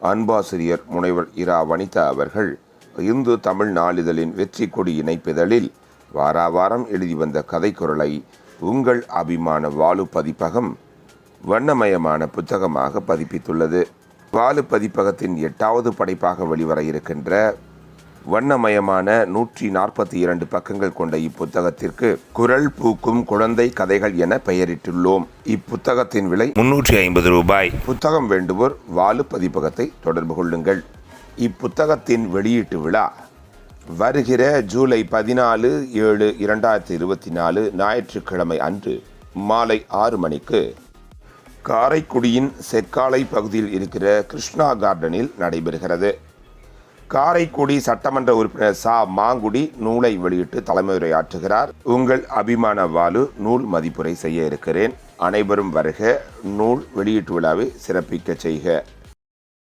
அன்பாசிரியர் முனைவர் இரா வனிதா அவர்கள் இந்து தமிழ் நாளிதழின் வெற்றி கொடி இணைப்பிதழில் வாராவாரம் எழுதி வந்த கதைக்குரலை உங்கள் அபிமான வாலு பதிப்பகம் வண்ணமயமான புத்தகமாக பதிப்பித்துள்ளது. வாலு பதிப்பகத்தின் 8வது படைப்பாக வெளிவர இருக்கின்ற வண்ணமயமான 142 பக்கங்கள் கொண்ட இப்புத்தகத்திற்கு குரல் பூக்கும் குழந்தை கதைகள் என பெயரிட்டுள்ளோம். இப்புத்தகத்தின் விலை 350 ரூபாய். புத்தகம் வேண்டுவோர் வாலு பதிப்பகத்தை தொடர்பு கொள்ளுங்கள். இப்புத்தகத்தின் வெளியீட்டு விழா வருகிற ஜூலை 14/7/2024 ஞாயிற்றுக்கிழமை அன்று மாலை 6 மணிக்கு காரைக்குடியின் செக்காலை பகுதியில் இருக்கிற கிருஷ்ணா கார்டனில் நடைபெறுகிறது. காரைக்குடி சட்டமன்ற உறுப்பினர் சா மாங்குடி நூலை வெளியிட்டு தலைமையுரையாற்றுகிறார். உங்கள் அபிமான வாலு நூல் மதிப்புரை செய்ய இருக்கிறேன். அனைவரும் வருக. நூல் வெளியீட்டு விழாவை சிறப்பிக்க செய்க.